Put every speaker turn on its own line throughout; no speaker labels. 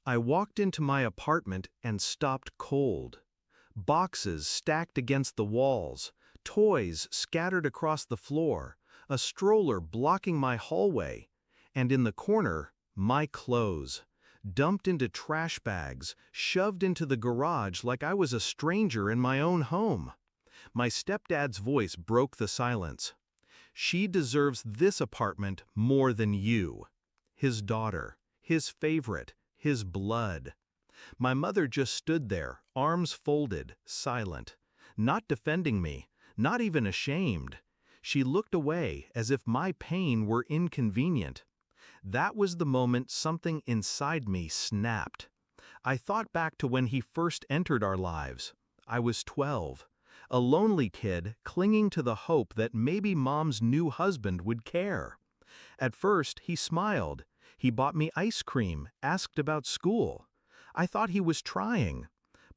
I walked into my apartment and stopped cold. Boxes stacked against the walls, toys scattered across the floor, a stroller blocking my hallway, and in the corner, my clothes, dumped into trash bags, shoved into the garage like I was a stranger in my own home. My stepdad's voice broke the silence. "She deserves this apartment more than you." His daughter, his favorite, his blood. My mother just stood there, arms folded, silent, not defending me, not even ashamed. She looked away as if my pain were inconvenient. That was the moment something inside me snapped. I thought back to when he first entered our lives. I was 12, a lonely kid clinging to the hope that maybe Mom's new husband would care. At first, he smiled. He bought me ice cream, asked about school. I thought he was trying.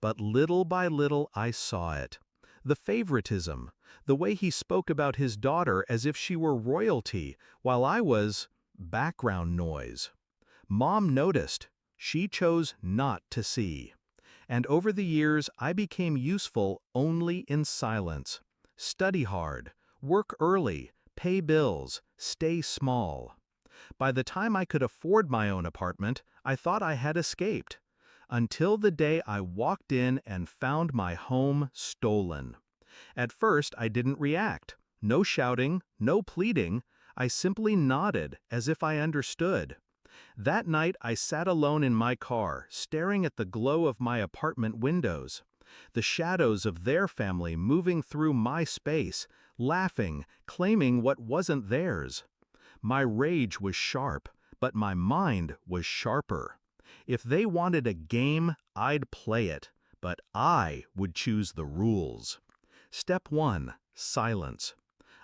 But little by little I saw it. The favoritism, the way he spoke about his daughter as if she were royalty, while I was background noise. Mom noticed. She chose not to see. And over the years, I became useful only in silence. Study hard, work early, pay bills, stay small. By the time I could afford my own apartment, I thought I had escaped. Until the day I walked in and found my home stolen. At first, I didn't react. No shouting, no pleading. I simply nodded as if I understood. That night, I sat alone in my car, staring at the glow of my apartment windows. The shadows of their family moving through my space, laughing, claiming what wasn't theirs. My rage was sharp, but my mind was sharper. If they wanted a game, I'd play it, but I would choose the rules. Step 1. Silence.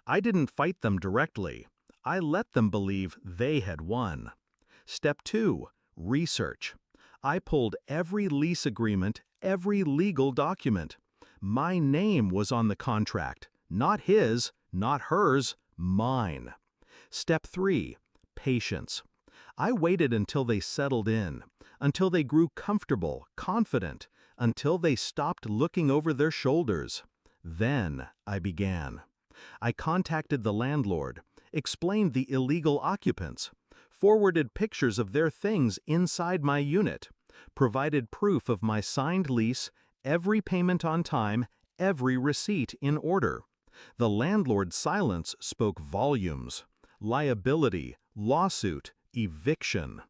I didn't fight them directly. I let them believe they had won. Step 2. Research. I pulled every lease agreement, every legal document. My name was on the contract, not his, not hers, mine. Step 3. Patience. I waited until they settled in, until they grew comfortable, confident, until they stopped looking over their shoulders. Then I began. I contacted the landlord, explained the illegal occupants, forwarded pictures of their things inside my unit, provided proof of my signed lease, every payment on time, every receipt in order. The landlord's silence spoke volumes. Liability, lawsuit, eviction.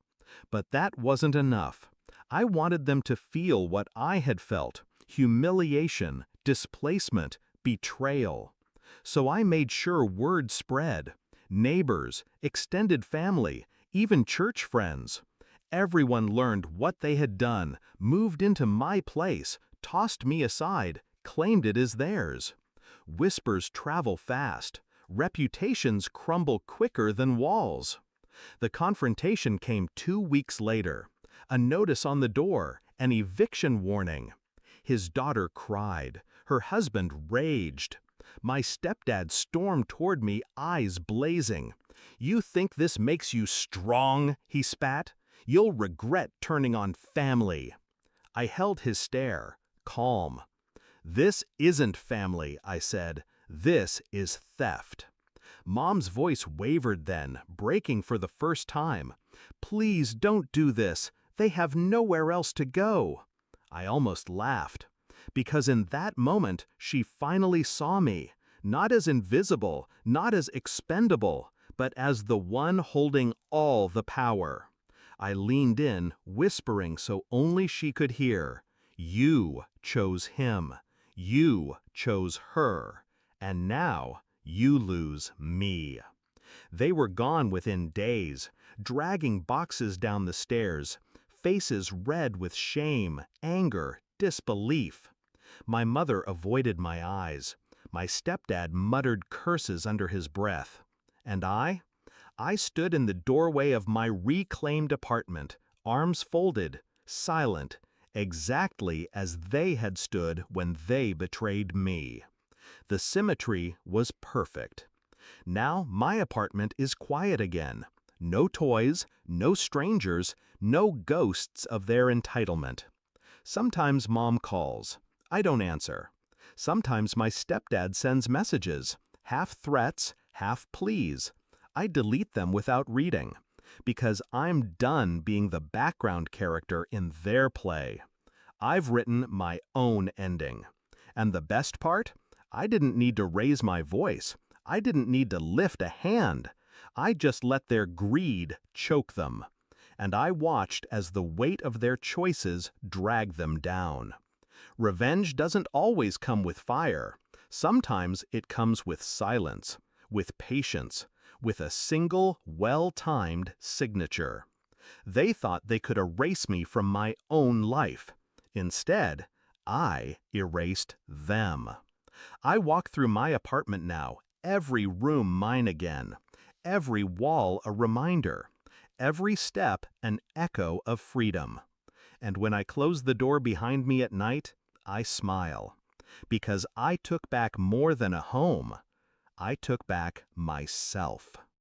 But that wasn't enough. I wanted them to feel what I had felt: humiliation, displacement, betrayal. So I made sure word spread. Neighbors, extended family, even church friends. Everyone learned what they had done, moved into my place, tossed me aside, claimed it as theirs. Whispers travel fast. Reputations crumble quicker than walls. The confrontation came 2 weeks later. A notice on the door, an eviction warning. His daughter cried. Her husband raged. My stepdad stormed toward me, eyes blazing. "You think this makes you strong?" he spat. "You'll regret turning on family." I held his stare, calm. "This isn't family," I said. "This is theft." Mom's voice wavered then, breaking for the first time. "Please don't do this. They have nowhere else to go." I almost laughed. Because in that moment, she finally saw me, not as invisible, not as expendable, but as the one holding all the power. I leaned in, whispering so only she could hear. "You chose him. You chose her. And now you lose me." They were gone within days, dragging boxes down the stairs, faces red with shame, anger, disbelief. My mother avoided my eyes. My stepdad muttered curses under his breath. And I stood in the doorway of my reclaimed apartment, arms folded, silent, exactly as they had stood when they betrayed me. The symmetry was perfect. Now my apartment is quiet again. No toys, no strangers, no ghosts of their entitlement. Sometimes Mom calls. I don't answer. Sometimes my stepdad sends messages, half threats, half pleas. I delete them without reading, because I'm done being the background character in their play. I've written my own ending. And the best part? I didn't need to raise my voice. I didn't need to lift a hand. I just let their greed choke them. And I watched as the weight of their choices dragged them down. Revenge doesn't always come with fire. Sometimes it comes with silence, with patience, with a single, well-timed signature. They thought they could erase me from my own life. Instead, I erased them. I walk through my apartment now, every room mine again, every wall a reminder, every step an echo of freedom. And when I close the door behind me at night, I smile, because I took back more than a home. I took back myself.